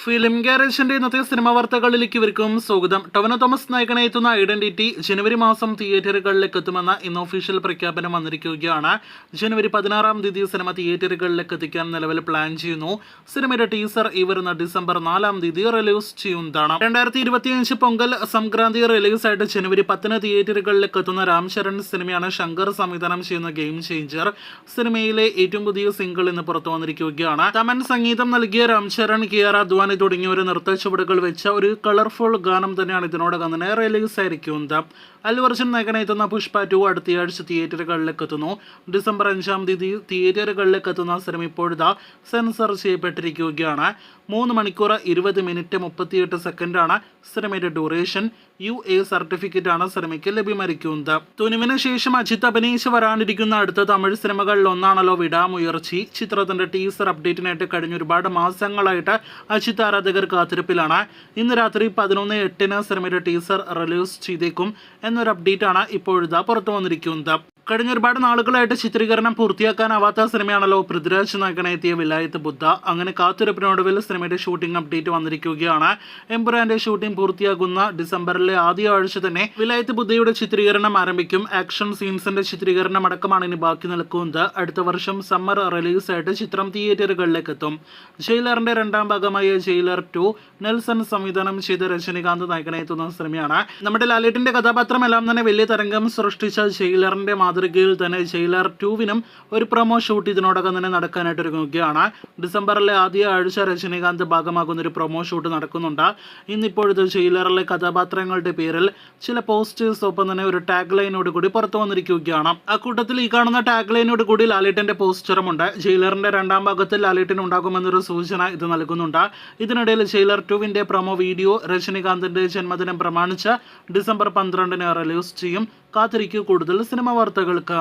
Film ഗാരേജിന്റെ ഇന്നത്തെ cinema വാർത്തകളിലേക്ക് ഇവർക്കും സ്വാഗതം. ടൊവിനോ തോമസ് നായകനെ എത്തുന്ന ഐഡന്റിറ്റി ജനുവരി മാസം തിയേറ്ററുകളിലേക്ക് എത്തുമെന്ന ഇന്ന് ഒഫീഷ്യൽ പ്രഖ്യാപനം വന്നിരിക്കുകയാണ്. ജനുവരി 16 തീയതി സിനിമ തിയേറ്ററുകളിലേക്ക് എത്തിക്കാൻ നിലവിൽ പ്ലാൻ ചെയ്യുന്നു. സിനിമയുടെ ടീസർ ഈ വരുന്ന ഡിസംബർ 4 തീയതി റിലീസ് ചെയ്യുന്നതാണ്. 2025 പൊങ്കൽ സംക്രാന്തി റിലീസായിട്ട് ജനുവരി 10 തിയേറ്ററുകളിലേക്ക് എത്തുന്ന രാംചരൺ സിനിമയാണ് ശങ്കർ സംവിധാനം ചെയ്യുന്ന ഗെയിം ചേഞ്ചർ. സിനിമയിലെ ഏറ്റവും പുതിയ സിംഗിൾ ഇന്ന് പുറത്തു വന്നിരിക്കുകയാണ്. തമൻ സംഗീതം നൽകിയ രാംചരൺ, കിയാറ അദ്വാനി തുടങ്ങിയ ഒരു നൃത്ത ചുവടുകൾ വെച്ച ഒരു കളർഫുൾ ഗാനം തന്നെയാണ് ഇതിനോടകം തന്നെ റിലീസ് ആയിരിക്കുന്നത്. അല്ലു അർജുൻ നായകനെ എത്തുന്ന പുഷ്പ 2 അടുത്തയാഴ്ച തിയേറ്ററുകളിലേക്ക് എത്തുന്നു. ഡിസംബർ 5 തീയതി തിയേറ്ററുകളിലേക്ക് എത്തുന്ന സിനിമ ഇപ്പോഴത്തെ സെൻസർ ചെയ്യപ്പെട്ടിരിക്കുകയാണ്. 3 മണിക്കൂർ 20 മിനിറ്റ് 38 സെക്കൻഡാണ് സിനിമയുടെ ഡ്യൂറേഷൻ. UA സർട്ടിഫിക്കറ്റ് ആണ് സിനിമയ്ക്ക് ലഭ്യമായിരിക്കുന്നത്. തുനുവിന് ശേഷം അജിത്ത് അഭിനയിച്ച് വരാനിരിക്കുന്ന അടുത്ത തമിഴ് സിനിമകളിൽ ഒന്നാണല്ലോ വിടാമുയർച്ചി. ചിത്രത്തിന്റെ ടീസർ അപ്ഡേറ്റിനായിട്ട് കഴിഞ്ഞ ഒരുപാട് മാസങ്ങളായിട്ട് അജിത്ത് ആരാധകർ കാത്തിരിപ്പിലാണ്. ഇന്ന് രാത്രി 11:08 സിനിമയുടെ ടീസർ റിലീസ് ചെയ്തേക്കും എന്നൊരു അപ്ഡേറ്റാണ് ഇപ്പോഴത്തെ പുറത്തു വന്നിരിക്കുന്നത്. കഴിഞ്ഞ ഒരുപാട് നാളുകളായിട്ട് ചിത്രീകരണം പൂർത്തിയാക്കാനാവാത്ത സിനിമയാണല്ലോ പൃഥ്വിരാജ് നായകനെ എത്തിയ വിലായത്ത് ബുദ്ധ. അങ്ങനെ കാത്തിരിപ്പിനൊടുവിൽ സിനിമയുടെ ഷൂട്ടിംഗ് അപ്ഡേറ്റ് വന്നിരിക്കുകയാണ്. എമ്പുരാന്റെ ഷൂട്ടിംഗ് പൂർത്തിയാകുന്ന ഡിസംബറിലെ ആദ്യ ആഴ്ച തന്നെ വിലായത്ത് ബുദ്ധയുടെ ചിത്രീകരണം ആരംഭിക്കും. ആക്ഷൻ സീൻസിന്റെ ചിത്രീകരണം അടക്കമാണ് ഇനി ബാക്കി നിൽക്കുന്നത്. അടുത്ത വർഷം സമ്മർ റിലീസായിട്ട് ചിത്രം തിയേറ്ററുകളിലേക്ക് എത്തും. ജയിലറിന്റെ 2ാം ഭാഗമായ ജയിലർ 2 നെൽസൺ സംവിധാനം ചെയ്ത രജനികാന്ത് നായകനെ എത്തുന്ന സിനിമയാണ്. നമ്മുടെ ലാലേട്ടിന്റെ കഥാപാത്രമെല്ലാം തന്നെ വലിയ തരംഗം സൃഷ്ടിച്ച ജയിലറിന്റെ മാതൃകയിൽ തന്നെ ജയിലർ 2വിനും ഒരു പ്രൊമോ ഷൂട്ട് ഇതിനോടകം തന്നെ നടക്കാനായിട്ട് ഒരുങ്ങുകയാണ്. ഡിസംബറിലെ ആദ്യ ആഴ്ച രജനികാന്ത് ഭാഗമാകുന്ന ഒരു പ്രൊമോ ഷൂട്ട് നടക്കുന്നുണ്ട്. ഇന്നിപ്പോഴത്തെ ജയിലറിലെ കഥാപാത്രങ്ങളുടെ പേരിൽ ചില പോസ്റ്റേഴ്സ് ഒപ്പം തന്നെ ഒരു ടാഗ് ലൈനോട് കൂടി പുറത്തു വന്നിരിക്കുകയാണ്. അക്കൂട്ടത്തിൽ ഈ കാണുന്ന ടാഗ് ലൈനോട് കൂടി ലാലേട്ടിന്റെ പോസ്റ്ററുമുണ്ട്. ജയിലറിന്റെ 2ാം ഭാഗത്തിൽ ലാലേട്ടിന് ഉണ്ടാകുമെന്നൊരു സൂചന ഇത് നൽകുന്നുണ്ട്. ഇതിനിടയിൽ ജയിലർ 2വിന്റെ പ്രൊമോ വീഡിയോ രജനികാന്തിന്റെ ജന്മദിനം പ്രമാണിച്ച് ഡിസംബർ 12 റിലീസ് ചെയ്യും. കാത്തിരിക്കൂ കൂടുതൽ സിനിമ വാർത്തകൾക്ക്.